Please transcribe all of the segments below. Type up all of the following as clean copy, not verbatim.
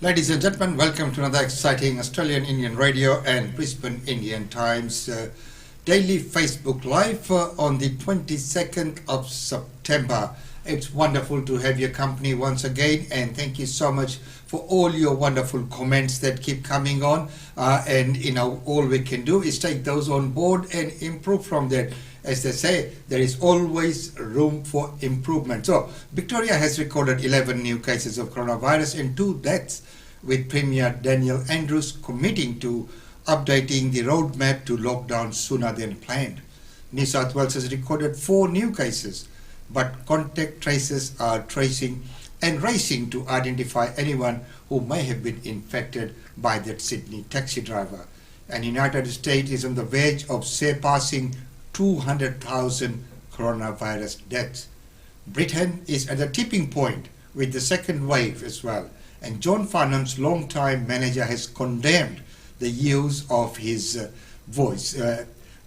Ladies and gentlemen, welcome to another exciting Australian Indian Radio and Brisbane Indian Times daily Facebook Live on the 22nd of September. It's wonderful to have your company once again, and thank you so much for all your wonderful comments that keep coming on. And all we can do is take those on board and improve from that. As they say, there is always room for improvement. So, Victoria has recorded 11 new cases of coronavirus and 2 deaths, with Premier Daniel Andrews committing to updating the roadmap to lockdown sooner than planned. New South Wales has recorded 4 new cases, but contact tracers are tracing and racing to identify anyone who may have been infected by that Sydney taxi driver. And United States is on the verge of surpassing 200,000 coronavirus deaths. Britain is at a tipping point with the second wave as well. And John Farnham's long-time manager has condemned the use of his voice.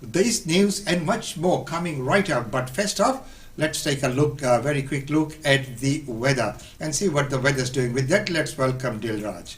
This news and much more coming right up. But first off, let's take a look, a very quick look at the weather and see what the weather's doing. With that, let's welcome Dilraj.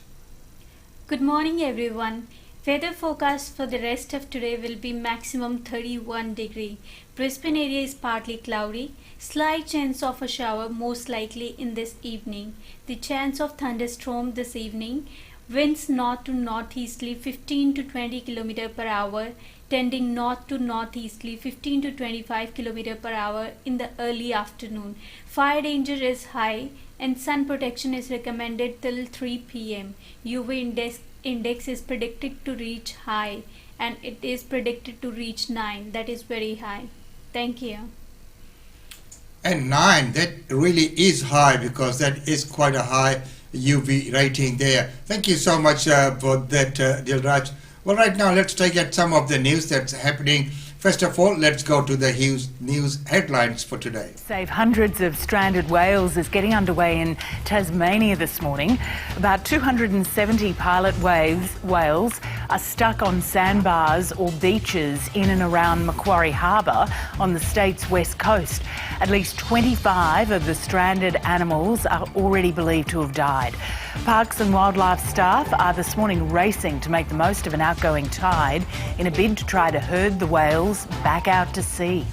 Good morning, everyone. Weather forecast for the rest of today will be maximum 31 degree. Brisbane area is partly cloudy. Slight chance of a shower most likely in this evening. The chance of thunderstorm this evening. Winds north to northeasterly 15 to 20 km per hour, tending north to northeasterly 15 to 25 km per hour in the early afternoon. Fire danger is high and sun protection is recommended till 3 p.m. UV index is predicted to reach high, and it is predicted to reach 9. That is very high. Thank you. And 9, that really is high, because that is quite a high UV rating there. Thank you so much for that, Dilraj. Well, right now let's take at some of the news that's happening. First of all, let's go to the news headlines for today. Save hundreds of stranded whales is getting underway in Tasmania this morning. About 270 pilot whales are stuck on sandbars or beaches in and around Macquarie Harbour on the state's west coast. At least 25 of the stranded animals are already believed to have died. Parks and Wildlife staff are this morning racing to make the most of an outgoing tide in a bid to try to herd the whales back out to sea.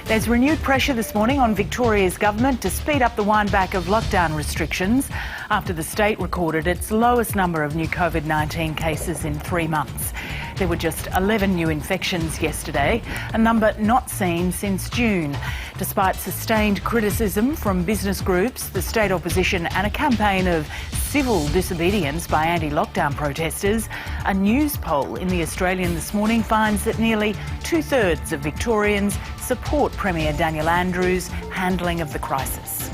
There's renewed pressure this morning on Victoria's government to speed up the wind back of lockdown restrictions after the state recorded its lowest number of new COVID-19 cases in 3 months. There were just 11 new infections yesterday, a number not seen since June. Despite sustained criticism from business groups, the state opposition and a campaign of civil disobedience by anti-lockdown protesters, a news poll in The Australian this morning finds that nearly 2/3 of Victorians support Premier Daniel Andrews' handling of the crisis.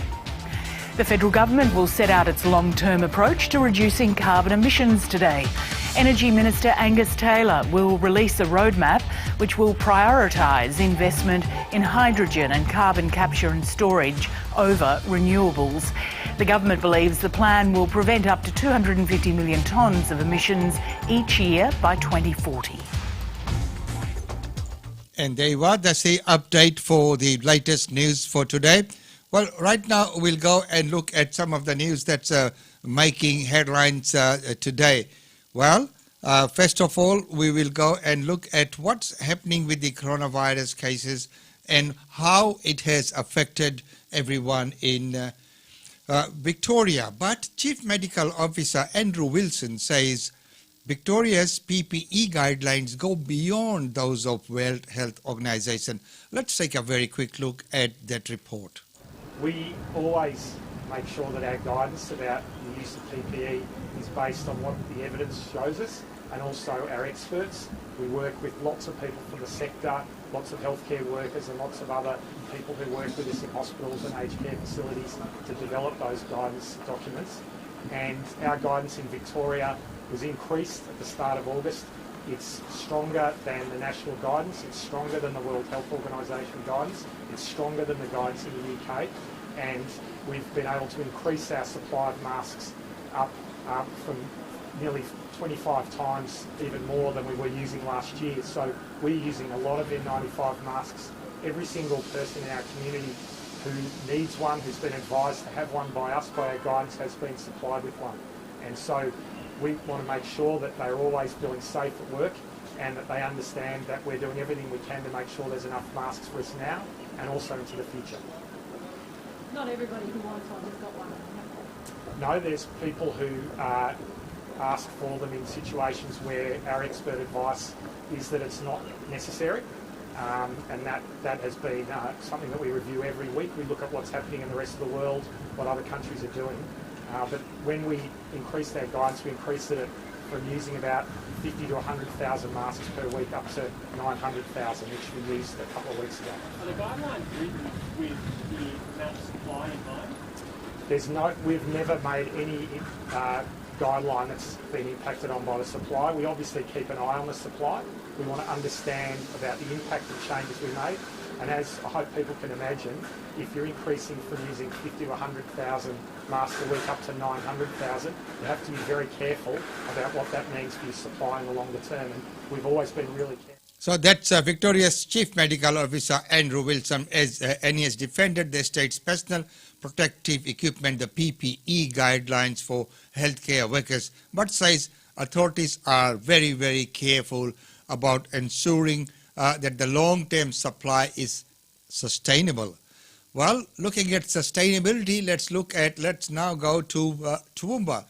The federal government will set out its long-term approach to reducing carbon emissions today. Energy Minister Angus Taylor will release a roadmap which will prioritise investment in hydrogen and carbon capture and storage over renewables. The government believes the plan will prevent up to 250 million tonnes of emissions each year by 2040. And there you are, that's the update for the latest news for today. Well, right now we'll go and look at some of the news that's making headlines today. Well, first of all, we will go and look at what's happening with the coronavirus cases and how it has affected everyone in Victoria. But Chief Medical Officer Andrew Wilson says Victoria's PPE guidelines go beyond those of World Health Organization. Let's take a very quick look at that report. We always make sure that our guidance about the use of PPE is based on what the evidence shows us, and also our experts. We work with lots of people from the sector, lots of healthcare workers and lots of other people who work with us in hospitals and aged care facilities to develop those guidance documents. And our guidance in Victoria was increased at the start of August. It's stronger than the national guidance, it's stronger than the World Health Organisation guidance, it's stronger than the guidance in the UK, and we've been able to increase our supply of masks up from nearly 25 times even more than we were using last year. So we're using a lot of N95 masks. Every single person in our community who needs one, who's been advised to have one by us, by our guidance, has been supplied with one. And so we want to make sure that they're always feeling safe at work and that they understand that we're doing everything we can to make sure there's enough masks for us now and also into the future. Not everybody who wants one has got one. No, there's people who ask for them in situations where our expert advice is that it's not necessary. And that has been something that we review every week. We look at what's happening in the rest of the world, what other countries are doing. But when we increased our guidance, we increased it from using about 50 to 100,000 masks per week up to 900,000, which we used a couple of weeks ago. Are the guidelines written with the amount of supply in mind? We've never made any guideline that's been impacted on by the supply. We obviously keep an eye on the supply. We want to understand about the impact of changes we made. And as I hope people can imagine, if you're increasing from using 50 to 100,000 masks a week up to 900,000, you have to be very careful about what that means for your supply in the longer term. And we've always been really careful. So that's Victoria's Chief Medical Officer Andrew Wilson, and he has defended the state's personal protective equipment, the PPE guidelines for healthcare workers, but says authorities are very, very careful about ensuring that the long-term supply is sustainable. Well, looking at sustainability, let's now go to Toowoomba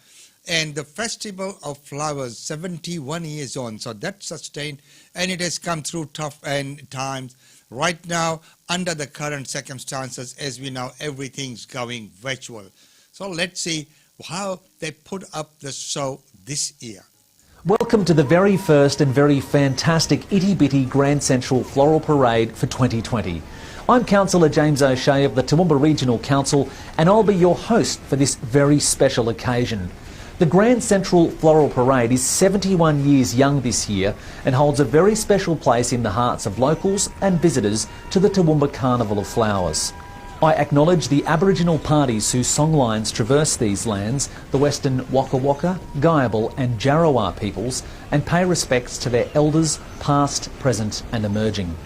and the Festival of Flowers, 71 years on. So that's sustained, and it has come through tough times. Right now, under the current circumstances, as we know, everything's going virtual. So let's see how they put up the show this year. Welcome to the very first and very fantastic Itty Bitty Grand Central Floral Parade for 2020. I'm Councillor James O'Shea of the Toowoomba Regional Council, and I'll be your host for this very special occasion. The Grand Central Floral Parade is 71 years young this year and holds a very special place in the hearts of locals and visitors to the Toowoomba Carnival of Flowers. I acknowledge the Aboriginal parties whose songlines traverse these lands, the Western Waka Waka, Gayabal and Jarrawa peoples, and pay respects to their elders, past, present and emerging.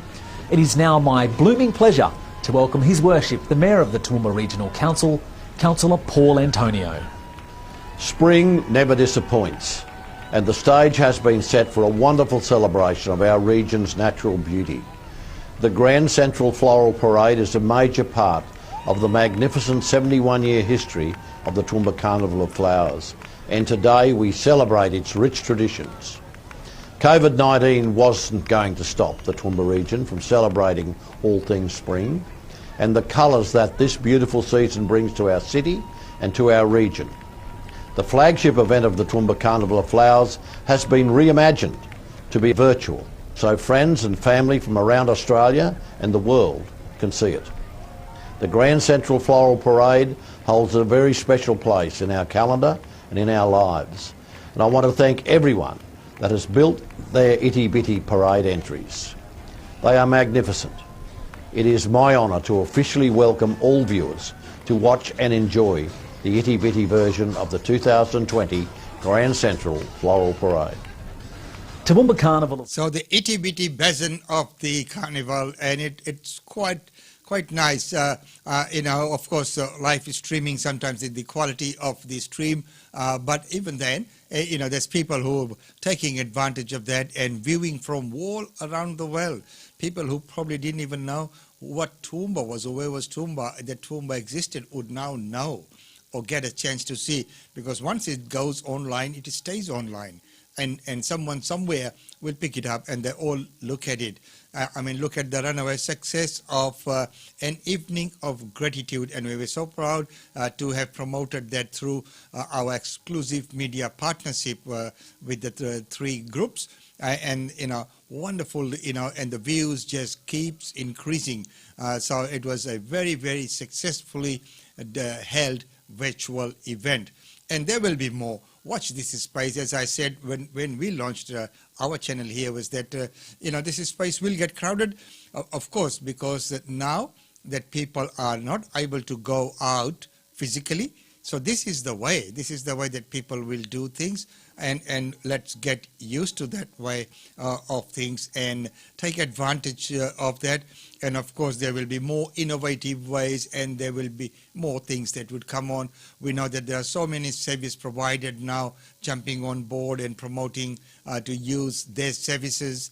It is now my blooming pleasure to welcome His Worship, the Mayor of the Toowoomba Regional Council, Councillor Paul Antonio. Spring never disappoints, and the stage has been set for a wonderful celebration of our region's natural beauty. The Grand Central Floral Parade is a major part of the magnificent 71-year history of the Toowoomba Carnival of Flowers, and today we celebrate its rich traditions. COVID-19 wasn't going to stop the Toowoomba region from celebrating all things spring and the colours that this beautiful season brings to our city and to our region. The flagship event of the Toowoomba Carnival of Flowers has been reimagined to be virtual, so friends and family from around Australia and the world can see it. The Grand Central Floral Parade holds a very special place in our calendar and in our lives, and I want to thank everyone that has built their Itty Bitty parade entries. They are magnificent. It is my honour to officially welcome all viewers to watch and enjoy the Itty Bitty version of the 2020 Grand Central Floral Parade. Toowoomba Carnival. So the Itty Bitty version of the carnival, and it's quite nice. Of course, live streaming sometimes the quality of the stream, but even then, there's people who are taking advantage of that and viewing from all around the world. People who probably didn't even know what Toowoomba was or where was Toowoomba, that Toowoomba existed, would now know or get a chance to see, because once it goes online, it stays online. And someone somewhere will pick it up and they all look at it. Look at the runaway success of an evening of gratitude, and we were so proud to have promoted that through our exclusive media partnership with the three groups. Wonderful, and the views just keeps increasing. So it was a very, very successfully held virtual event. And there will be more. Watch this space. As I said when we launched our channel here, was that this space will get crowded, of course, because now that people are not able to go out physically, So this is the way. This is the way that people will do things, and let's get used to that way of things and take advantage of that. And of course, there will be more innovative ways, and there will be more things that would come on. We know that there are so many service providers now jumping on board and promoting to use their services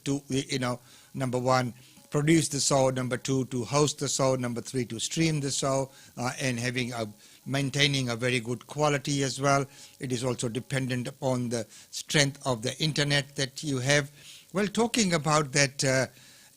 to, number one, produce the show, number two, to host the show, number three, to stream the show, and maintaining a very good quality as well. It is also dependent upon the strength of the internet that you have. Well, talking about that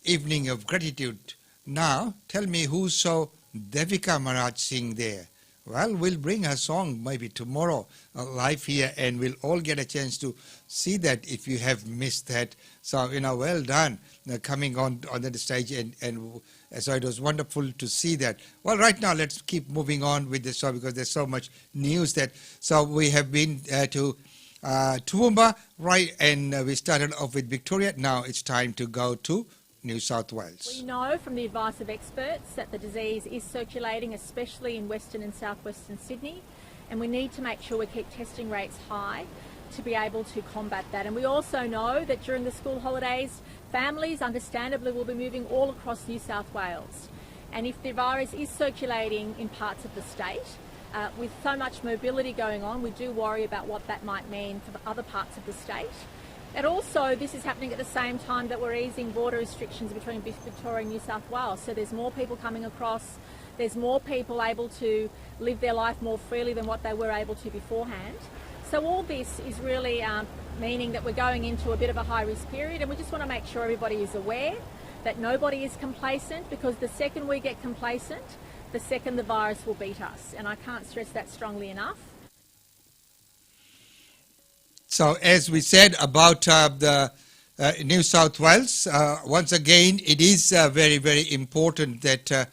evening of gratitude, now tell me who saw Devika Maharaj sing there. Well, we'll bring her song maybe tomorrow live here, and we'll all get a chance to see that if you have missed that. So, well done coming on the stage, and so it was wonderful to see that. Well, right now, let's keep moving on with the show because there's so much news that. So we have been to Toowoomba, right, and we started off with Victoria. Now it's time to go to New South Wales. We know from the advice of experts that the disease is circulating, especially in Western and Southwestern Sydney, and we need to make sure we keep testing rates high to be able to combat that. And we also know that during the school holidays, families understandably will be moving all across New South Wales. And if the virus is circulating in parts of the state, with so much mobility going on, we do worry about what that might mean for the other parts of the state. And also, this is happening at the same time that we're easing border restrictions between Victoria and New South Wales. So there's more people coming across, there's more people able to live their life more freely than what they were able to beforehand. So all this is really meaning that we're going into a bit of a high-risk period, and we just want to make sure everybody is aware that nobody is complacent, because the second we get complacent, the second the virus will beat us. And I can't stress that strongly enough. So as we said about the New South Wales, once again, it is very, very important that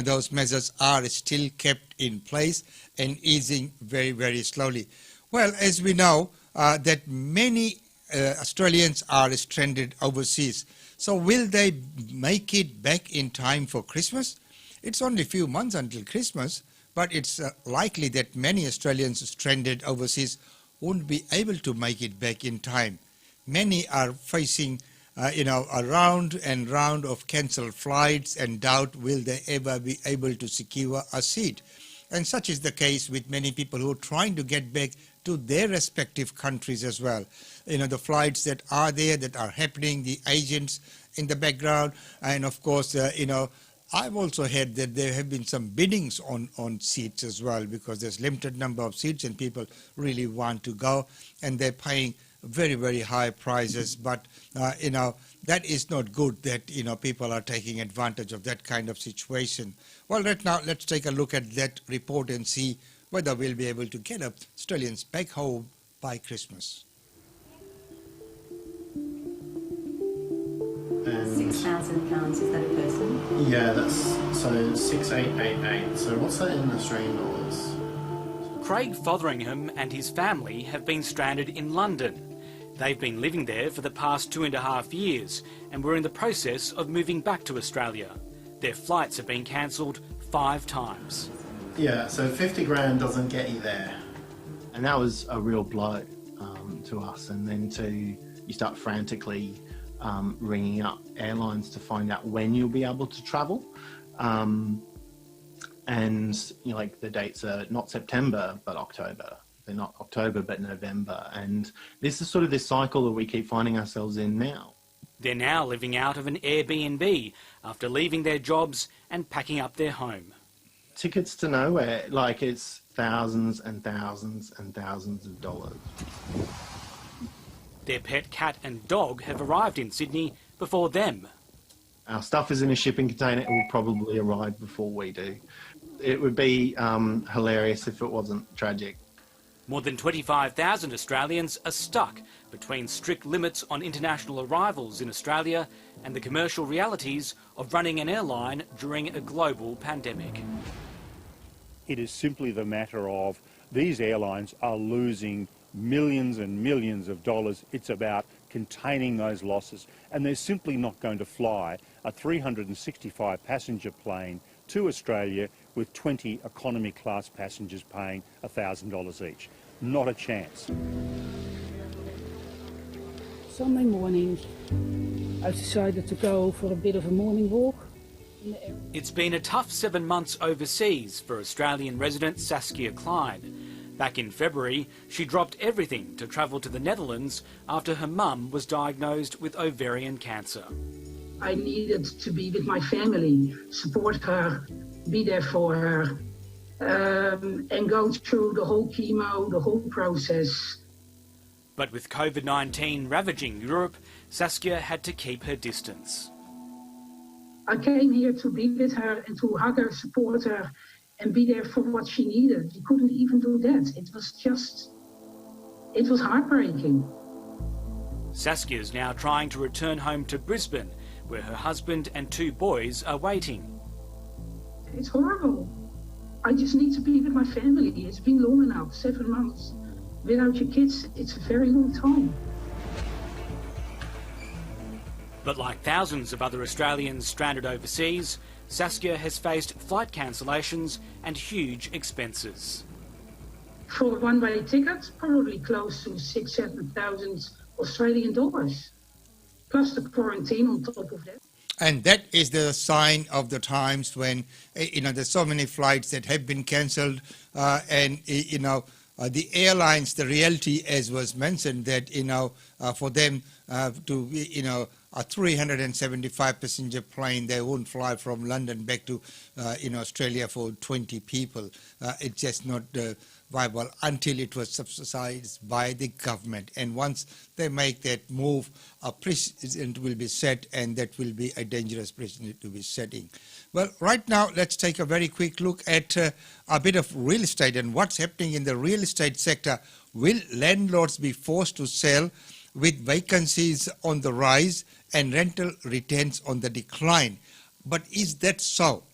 those measures are still kept in place and easing very, very slowly. Well, as we know, that many Australians are stranded overseas. So will they make it back in time for Christmas? It's only a few months until Christmas, but it's likely that many Australians stranded overseas won't be able to make it back in time. Many are facing, a round and round of cancelled flights and doubt will they ever be able to secure a seat. And such is the case with many people who are trying to get back to their respective countries as well. The flights that are there, that are happening, the agents in the background, and of course, I've also heard that there have been some biddings on seats as well, because there's limited number of seats and people really want to go, and they're paying very, very high prices. But, that is not good that, people are taking advantage of that kind of situation. Well, right now, let's take a look at that report and see whether we'll be able to get Australians back home by Christmas. £6,000, is that a person? Yeah, that's so 6888. So what's that in Australian dollars? Craig Fotheringham and his family have been stranded in London. They've been living there for the past 2.5 years and were in the process of moving back to Australia. Their flights have been cancelled 5 times. Yeah, so 50 grand doesn't get you there. And that was a real blow to us. And then you start frantically ringing up airlines to find out when you'll be able to travel. And the dates are not September, but October. They're not October, but November. And this is sort of this cycle that we keep finding ourselves in now. They're now living out of an Airbnb after leaving their jobs and packing up their home. Tickets to nowhere, it's thousands and thousands and thousands of dollars. Their pet cat and dog have arrived in Sydney before them. Our stuff is in a shipping container. It will probably arrive before we do. It would be hilarious if it wasn't tragic. More than 25,000 Australians are stuck between strict limits on international arrivals in Australia and the commercial realities of running an airline during a global pandemic. It is simply the matter of these airlines are losing millions and millions of dollars. It's about containing those losses, and they're simply not going to fly a 365 passenger plane to Australia with 20 economy class passengers paying $1,000 each. Not a chance. Sunday morning, I decided to go for a bit of a morning walk. It's been a tough 7 months overseas for Australian resident Saskia Klein. Back in February, she dropped everything to travel to the Netherlands after her mum was diagnosed with ovarian cancer. I needed to be with my family, support her, be there for her, and go through the whole chemo, the whole process. But with COVID-19 ravaging Europe, Saskia had to keep her distance. I came here to be with her and to hug her, support her, and be there for what she needed. We couldn't even do that. It was heartbreaking. Saskia's now trying to return home to Brisbane, where her husband and 2 boys are waiting. It's horrible. I just need to be with my family. It's been long enough, 7 months. Without your kids, it's a very long time. But like thousands of other Australians stranded overseas, Saskia has faced flight cancellations and huge expenses. For a one-way ticket, probably close to 6,000-7,000 Australian dollars, plus the quarantine on top of that. And that is the sign of the times when, there's so many flights that have been cancelled, the airlines, the reality, as was mentioned, that, for them to, a 375 passenger plane, they won't fly from London back to, Australia for 20 people. It's just not viable until it was subsidized by the government. And once they make that move, a precedent will be set, and that will be a dangerous precedent to be setting. Well, right now, let's take a very quick look at a bit of real estate and what's happening in the real estate sector. Will landlords be forced to sell with vacancies on the rise and rental returns on the decline? But is that so?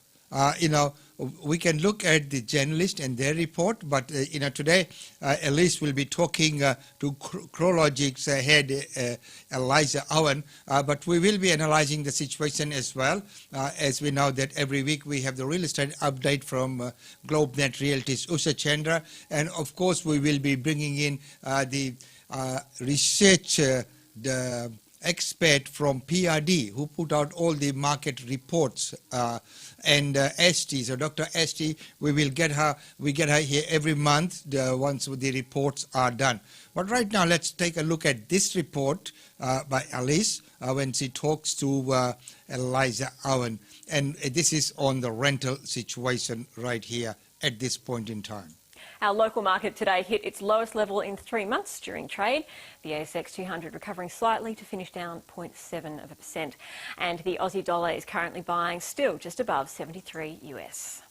We can look at the journalist and their report, but today Elise will be talking to CoreLogic's head Eliza Owen, but we will be analysing the situation as well, as we know that every week we have the real estate update from GlobeNet Realty's Usha Chandra, and of course we will be bringing in the research, the expert from PRD who put out all the market reports, and ST, so Dr. ST, we get her here every month once the reports are done. But right now let's take a look at this report by Alice when she talks to Eliza Owen, and this is on the rental situation right here at this point in time. Our local market today hit its lowest level in 3 months during trade. The ASX 200 recovering slightly to finish down 0.7%. And the Aussie dollar is currently buying still just above 73 US.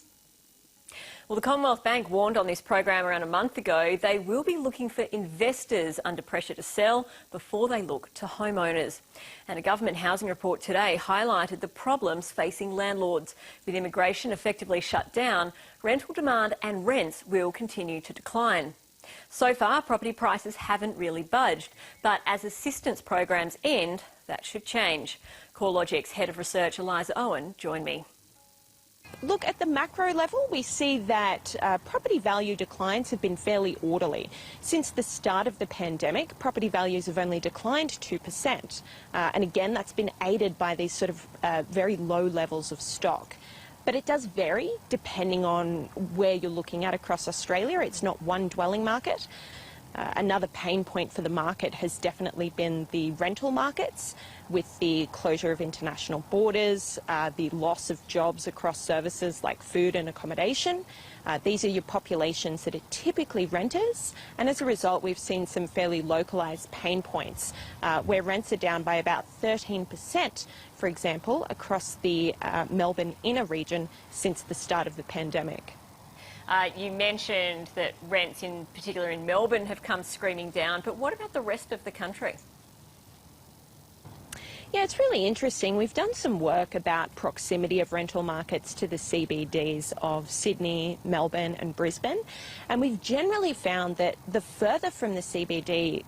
Well, the Commonwealth Bank warned on this program around a month ago they will be looking for investors under pressure to sell before they look to homeowners. And a government housing report today highlighted the problems facing landlords. With immigration effectively shut down, rental demand and rents will continue to decline. So far, property prices haven't really budged, but as assistance programs end, that should change. CoreLogic's Head of Research, Eliza Owen, joined me. Look, at the macro level, we see that property value declines have been fairly orderly. Since the start of the pandemic, property values have only declined 2%. And again, that's been aided by these sort of very low levels of stock. But it does vary depending on where you're looking at across Australia. It's not one dwelling market. Another pain point for the market has definitely been the rental markets, with the closure of international borders, the loss of jobs across services like food and accommodation. These are your populations that are typically renters, and as a result we've seen some fairly localised pain points where rents are down by about 13%, for example, across the Melbourne inner region since the start of the pandemic. You mentioned that rents, in particular in Melbourne, have come screaming down, but what about the rest of the country? Yeah, it's really interesting. We've done some work about proximity of rental markets to the CBDs of Sydney, Melbourne and Brisbane, and we've generally found that the further from the CBD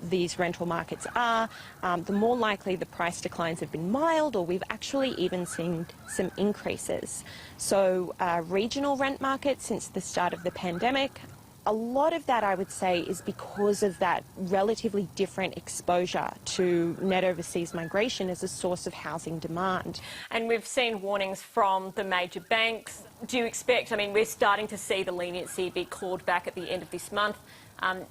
these rental markets are, the more likely the price declines have been mild, or we've actually even seen some increases. So regional rent markets since the start of the pandemic, a lot of that, I would say, is because of that relatively different exposure to net overseas migration as a source of housing demand. And we've seen warnings from the major banks. Do you expect, I mean, we're starting to see the leniency be clawed back at the end of this month.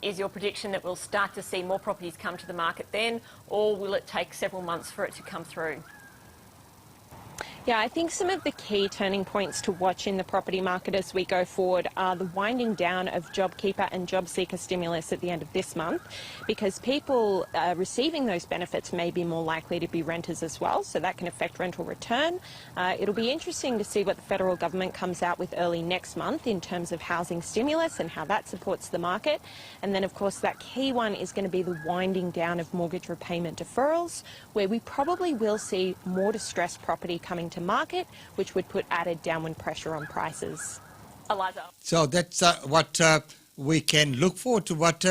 Is your prediction that we'll start to see more properties come to the market then, or will it take several months for it to come through? Yeah, I think some of the key turning points to watch in the property market as we go forward are the winding down of JobKeeper and JobSeeker stimulus at the end of this month, because people receiving those benefits may be more likely to be renters as well, so that can affect rental return. It'll be interesting to see what the federal government comes out with early next month in terms of housing stimulus and how that supports the market. And then, of course, that key one is going to be the winding down of mortgage repayment deferrals, where we probably will see more distressed property coming to market, which would put added downward pressure on prices. Eliza. So that's what we can look forward to. What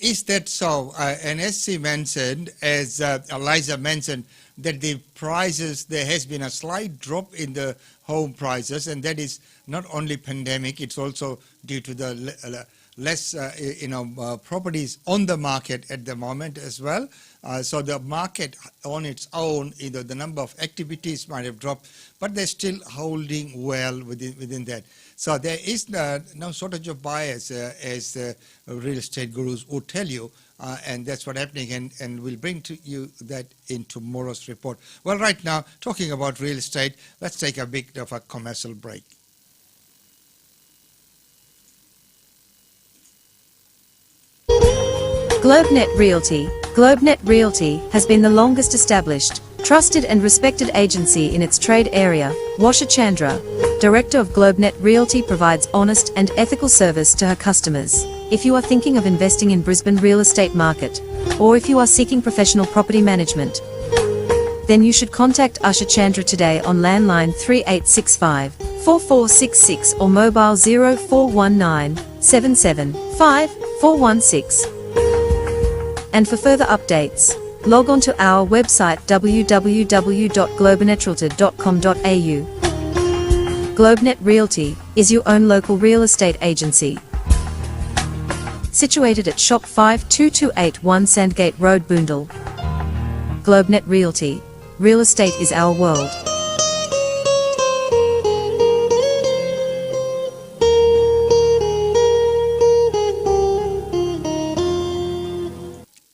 is that so? And as she mentioned, as Eliza mentioned, that the prices, there has been a slight drop in the home prices, and that is not only pandemic, it's also due to the less properties on the market at the moment as well. So the market on its own, the number of activities might have dropped, but they're still holding well within that. So there is no shortage of buyers, as real estate gurus would tell you, and that's what's happening, and we'll bring to you that in tomorrow's report. Well, right now, talking about real estate, let's take a bit of a commercial break. GlobeNet Realty. GlobeNet Realty has been the longest established, trusted and respected agency in its trade area. Washa Chandra, Director of GlobeNet Realty, provides honest and ethical service to her customers. If you are thinking of investing in Brisbane real estate market, or if you are seeking professional property management, then you should contact Usha Chandra today on landline 3865 4466 or mobile 0419 775 416. And for further updates, log on to our website www.globenetralty.com.au. GlobeNet Realty is your own local real estate agency. Situated at Shop 52281 Sandgate Road, Boondall. GlobeNet Realty. Real estate is our world.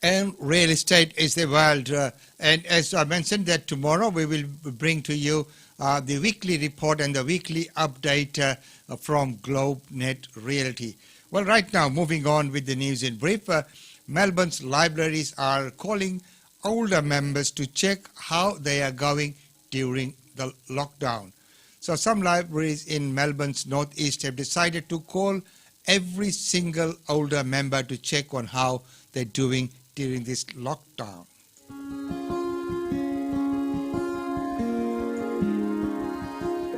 And real estate is the world. And as I mentioned, that tomorrow we will bring to you the weekly report and the weekly update from GlobeNet Realty. Well, right now, moving on with the news in brief, Melbourne's libraries are calling older members to check how they are going during the lockdown. So some libraries in Melbourne's northeast have decided to call every single older member to check on how they're doing during this lockdown.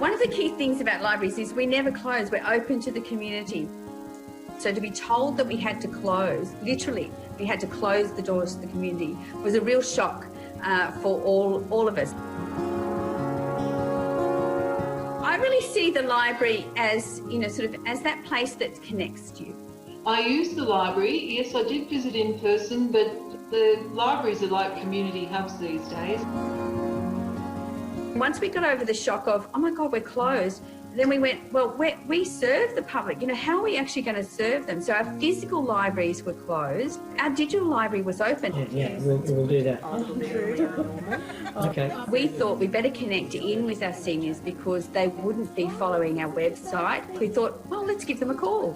One of the key things about libraries is we never close, we're open to the community. So to be told that we had to close, literally, we had to close the doors to the community, was a real shock for all of us. I really see the library as, as that place that connects you. I use the library. Yes, I did visit in person, but the libraries are like community hubs these days. Once we got over the shock of, oh my God, we're closed, then we went, well, we serve the public. How are we actually going to serve them? So our physical libraries were closed. Our digital library was open. Yeah, we'll do that. Okay. We thought we better connect in with our seniors because they wouldn't be following our website. We thought, well, let's give them a call.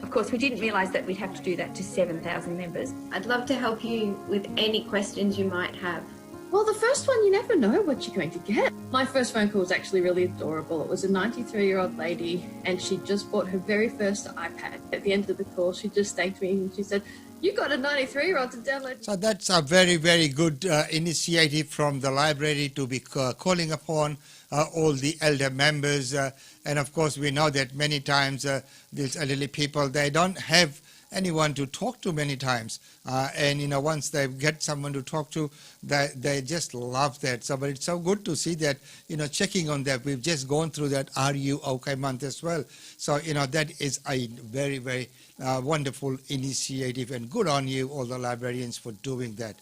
Of course, we didn't realise that we'd have to do that to 7,000 members. I'd love to help you with any questions you might have. Well, the first one, you never know what you're going to get. My first phone call was actually really adorable. It was a 93-year-old lady, and she just bought her very first iPad. At the end of the call, she just thanked me, and she said, You got a 93-year-old to download. So that's a very, very good initiative from the library to be calling upon all the elder members. And of course, we know that many times these elderly people, they don't have anyone to talk to many times. And, you know, once they get someone to talk to, they just love that. So, but it's so good to see that, you know, checking on that. We've just gone through that Are You OK month as well. So, you know, that is a very, very wonderful initiative, and good on you, all the librarians, for doing that.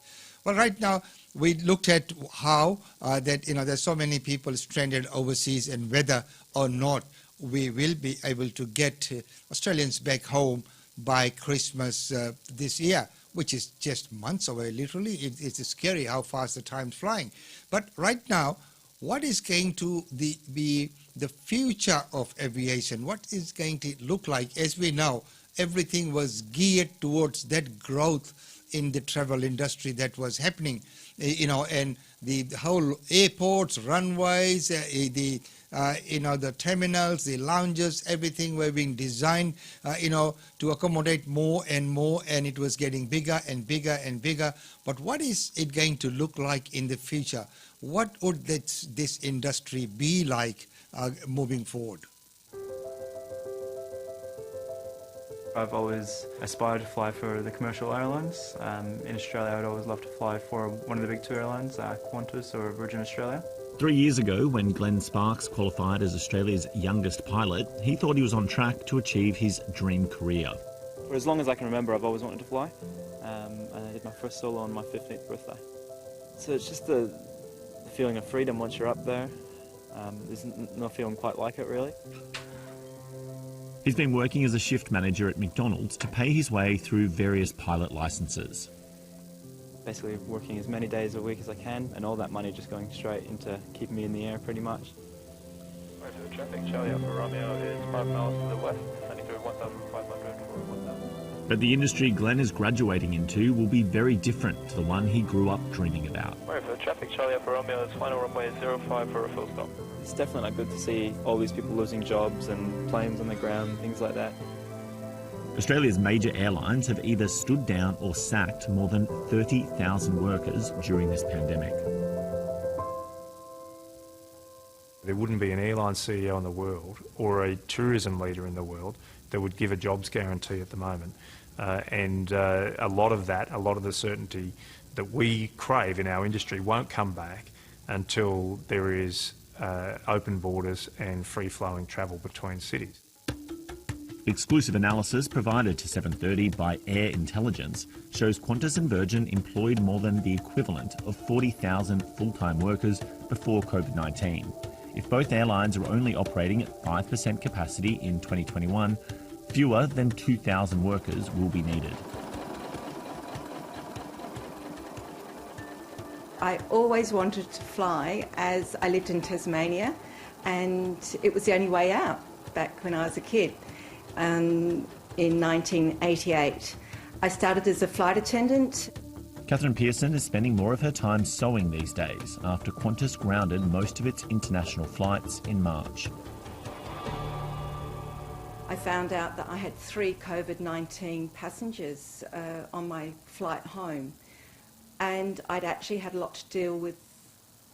Well, right now, we looked at how that, you know, there's so many people stranded overseas, and whether or not we will be able to get Australians back home by Christmas this year, which is just months away, literally. It's scary how fast the time's flying. But right now, what is going to be the future of aviation? What is going to look like? As we know, everything was geared towards that growth in the travel industry that was happening, you know, and the whole airports, runways, you know, the terminals, the lounges, everything were being designed, you know, to accommodate more and more, and it was getting bigger and bigger and bigger. But what is it going to look like in the future? What would this industry be like moving forward? I've always aspired to fly for the commercial airlines. In Australia, I'd always love to fly for one of the big two airlines, Qantas or Virgin Australia. 3 years ago, when Glenn Sparks qualified as Australia's youngest pilot, he thought he was on track to achieve his dream career. For as long as I can remember, I've always wanted to fly, and I did my first solo on my 15th birthday. So it's just the feeling of freedom once you're up there. There's no feeling quite like it, really. He's been working as a shift manager at McDonald's to pay his way through various pilot licences. Basically working as many days a week as I can, and all that money just going straight into keeping me in the air, pretty much. Right, so the traffic, Charlie Alpha Romeo is 5 miles to the west, landing through 1,500 for 1,000. But the industry Glenn is graduating into will be very different to the one he grew up dreaming about. Right, for the traffic, Charlie Alpha Romeo is final runway 05 for a full stop. It's definitely not good to see all these people losing jobs and planes on the ground, things like that. Australia's major airlines have either stood down or sacked more than 30,000 workers during this pandemic. There wouldn't be an airline CEO in the world or a tourism leader in the world that would give a jobs guarantee at the moment. And a lot of the certainty that we crave in our industry won't come back until there is open borders and free-flowing travel between cities. Exclusive analysis provided to 730 by Air Intelligence shows Qantas and Virgin employed more than the equivalent of 40,000 full-time workers before COVID-19. If both airlines are only operating at 5% capacity in 2021, fewer than 2,000 workers will be needed. I always wanted to fly as I lived in Tasmania, and it was the only way out back when I was a kid. In 1988. I started as a flight attendant. Catherine Pearson is spending more of her time sewing these days after Qantas grounded most of its international flights in March. I found out that I had 3 COVID-19 passengers on my flight home, and I'd actually had a lot to deal with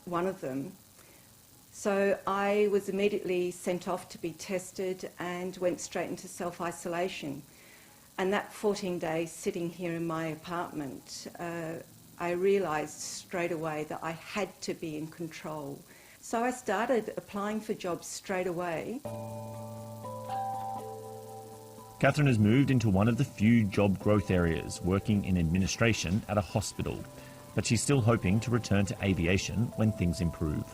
one of them. So I was immediately sent off to be tested and went straight into self-isolation. And that 14 days sitting here in my apartment, I realised straight away that I had to be in control. So I started applying for jobs straight away. Catherine has moved into one of the few job growth areas, working in administration at a hospital. But she's still hoping to return to aviation when things improve.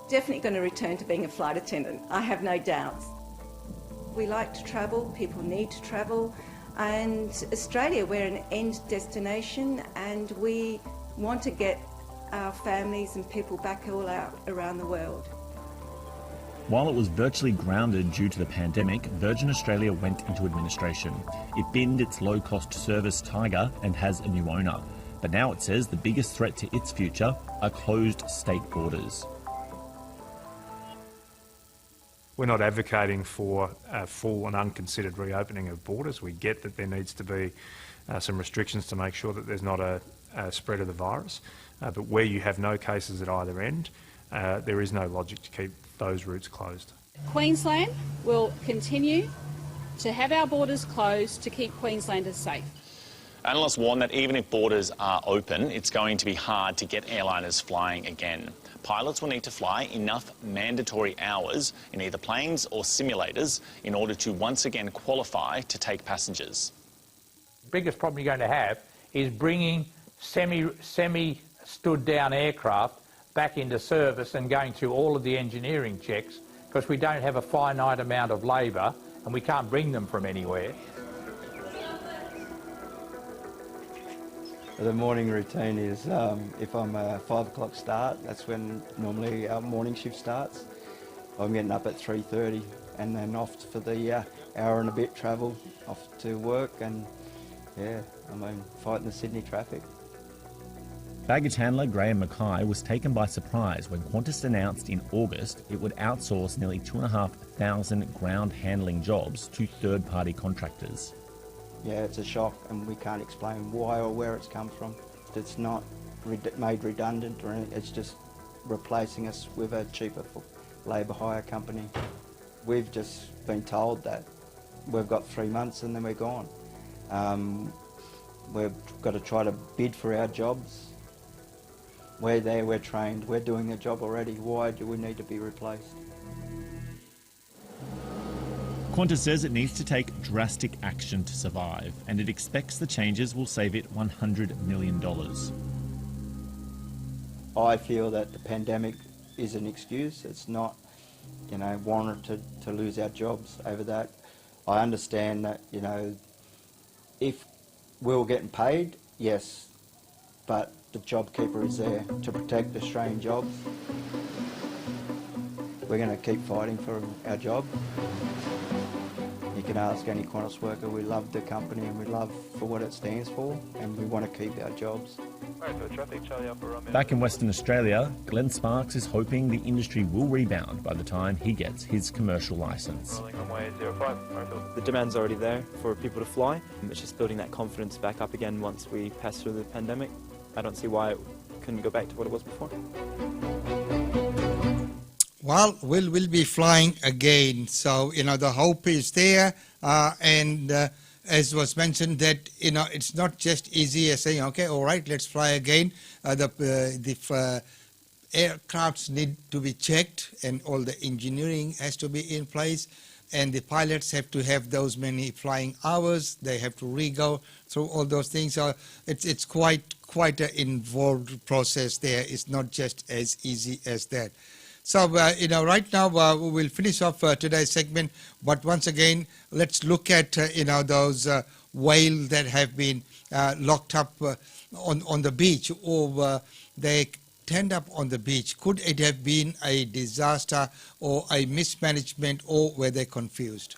Definitely going to return to being a flight attendant, I have no doubts. We like to travel, people need to travel, and Australia, we're an end destination, and we want to get our families and people back all out around the world. While it was virtually grounded due to the pandemic, Virgin Australia went into administration. It binned its low-cost service Tiger and has a new owner. But now it says the biggest threat to its future are closed state borders. we're not advocating for a full and unconsidered reopening of borders. We get that there needs to be some restrictions to make sure that there's not a spread of the virus. But where you have no cases at either end, there is no logic to keep those routes closed. Queensland will continue to have our borders closed to keep Queenslanders safe. Analysts warn that even if borders are open, it's going to be hard to get airliners flying again. Pilots will need to fly enough mandatory hours in either planes or simulators in order to once again qualify to take passengers. The biggest problem you're going to have is bringing semi-stood-down aircraft back into service and going through all of the engineering checks, because we don't have a finite amount of labour and we can't bring them from anywhere. The morning routine is, if I'm a 5 o'clock start, that's when normally our morning shift starts. I'm getting up at 3:30 and then off for the hour and a bit travel off to work, and yeah, fighting the Sydney traffic. Baggage handler Graham Mackay was taken by surprise when Qantas announced in August it would outsource nearly 2,500 ground handling jobs to third-party contractors. Yeah, it's a shock, and we can't explain why or where it's come from. It's not made redundant or anything, it's just replacing us with a cheaper labour hire company. We've just been told that we've got 3 months and then we're gone. We've got to try to bid for our jobs. We're there, we're trained, we're doing the job already. Why do we need to be replaced? Qantas says it needs to take drastic action to survive, and it expects the changes will save it $100 million. I feel that the pandemic is an excuse. It's not, warranted to lose our jobs over that. I understand that, if we were getting paid, yes, but the JobKeeper is there to protect Australian jobs. We're going to keep fighting for our job. You can ask any Qantas worker, we love the company and we love for what it stands for, and we want to keep our jobs. Back in Western Australia, Glenn Sparks is hoping the industry will rebound by the time he gets his commercial licence. The demand's already there for people to fly. It's just building that confidence back up again once we pass through the pandemic. I don't see why it couldn't go back to what it was before. Well, we'll be flying again. So, the hope is there. And as was mentioned that, it's not just easy as saying, okay, all right, let's fly again. The aircrafts need to be checked and all the engineering has to be in place. And the pilots have to have those many flying hours. They have to re-go through all those things. So it's quite an involved process there. It's not just as easy as that. So, right now we will finish off today's segment. But once again, let's look at, those whales that have been locked up on the beach, or they turned up on the beach. Could it have been a disaster or a mismanagement, or were they confused?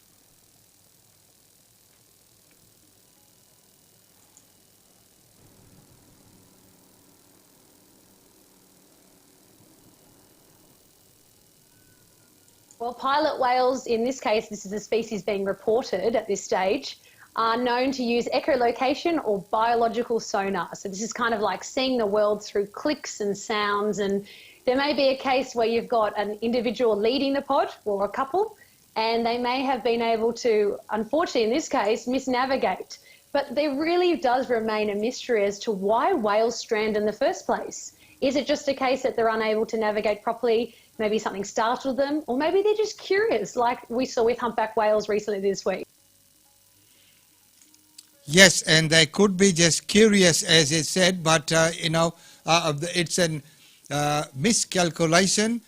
Well, pilot whales, in this case, this is a species being reported at this stage, are known to use echolocation or biological sonar. So this is kind of like seeing the world through clicks and sounds, and there may be a case where you've got an individual leading the pod or a couple, and they may have been able to, unfortunately in this case, misnavigate. But there really does remain a mystery as to why whales strand in the first place. Is it just a case that they're unable to navigate properly? Maybe something startled them, or maybe they're just curious, like we saw with humpback whales recently this week. Yes, and they could be just curious, as it said, but, it's a miscalculation.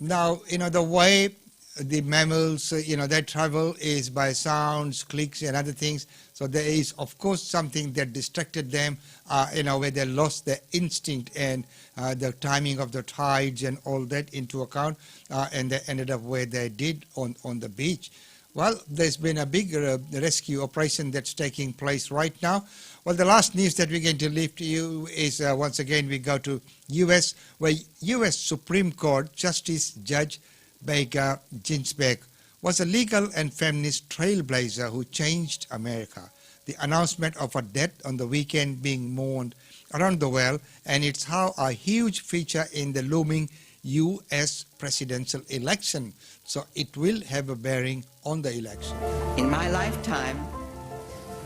Now, the way the mammals, they travel is by sounds, clicks and other things. So there is, of course, something that distracted them, where they lost their instinct and the timing of the tides and all that into account, and they ended up where they did on the beach. Well, there's been a big rescue operation that's taking place right now. Well, the last news that we're going to leave to you is, once again, we go to U.S., where U.S. Supreme Court Justice Judge Baker Ginsburg was a legal and feminist trailblazer who changed America. The announcement of her death on the weekend being mourned around the world, and it's how a huge feature in the looming U.S. presidential election. So it will have a bearing on the election. In my lifetime,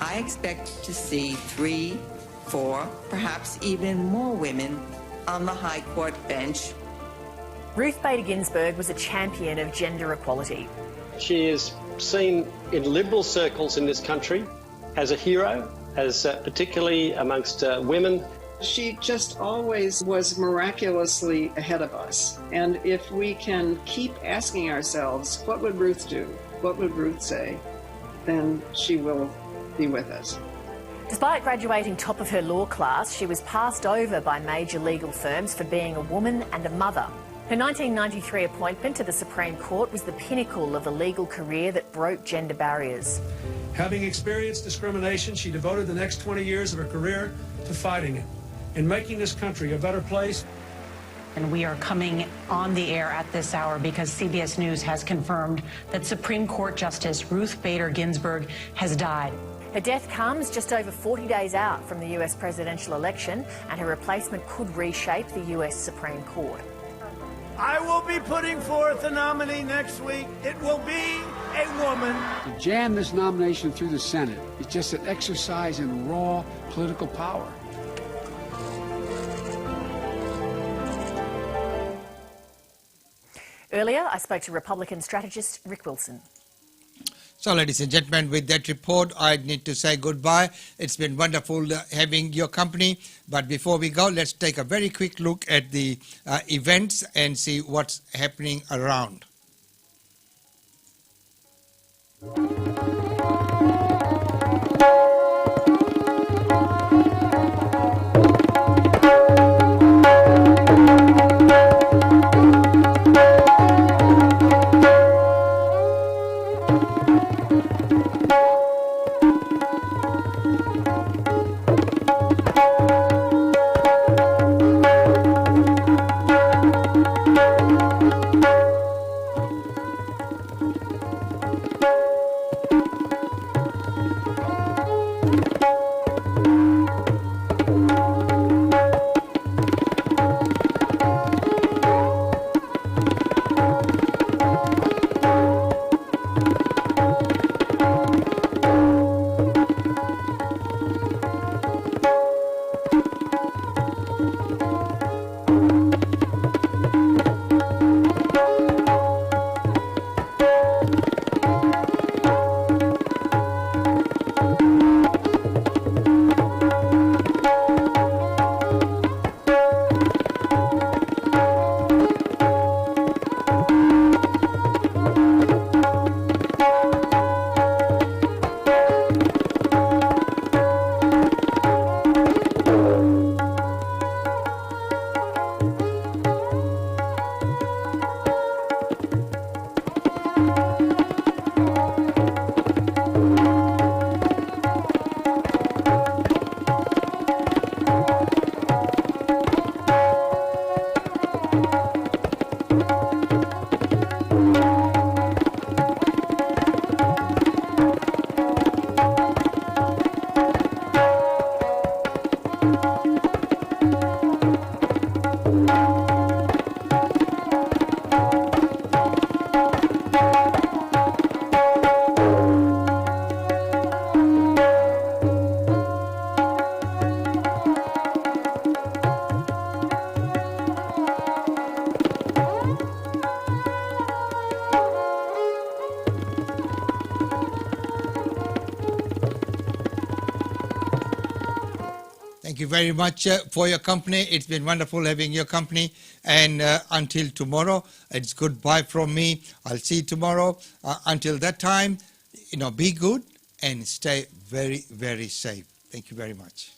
I expect to see 3, 4, perhaps even more women on the High Court bench. Ruth Bader Ginsburg was a champion of gender equality. She is seen in liberal circles in this country as a hero, as particularly amongst women. She just always was miraculously ahead of us. And if we can keep asking ourselves, what would Ruth do? What would Ruth say? Then she will be with us. Despite graduating top of her law class, she was passed over by major legal firms for being a woman and a mother. Her 1993 appointment to the Supreme Court was the pinnacle of a legal career that broke gender barriers. Having experienced discrimination, she devoted the next 20 years of her career to fighting it and making this country a better place. And we are coming on the air at this hour because CBS News has confirmed that Supreme Court Justice Ruth Bader Ginsburg has died. Her death comes just over 40 days out from the US presidential election, and her replacement could reshape the US Supreme Court. I will be putting forth a nominee next week. It will be a woman. To jam this nomination through the Senate is just an exercise in raw political power. Earlier, I spoke to Republican strategist Rick Wilson. So, ladies and gentlemen, with that report, I need to say goodbye. It's been wonderful having your company. But before we go, let's take a very quick look at the events and see what's happening around. Thank you very much for your company. It's been wonderful having your company. And until tomorrow, it's goodbye from me. I'll see you tomorrow. Until that time, be good and stay very, very safe. Thank you very much.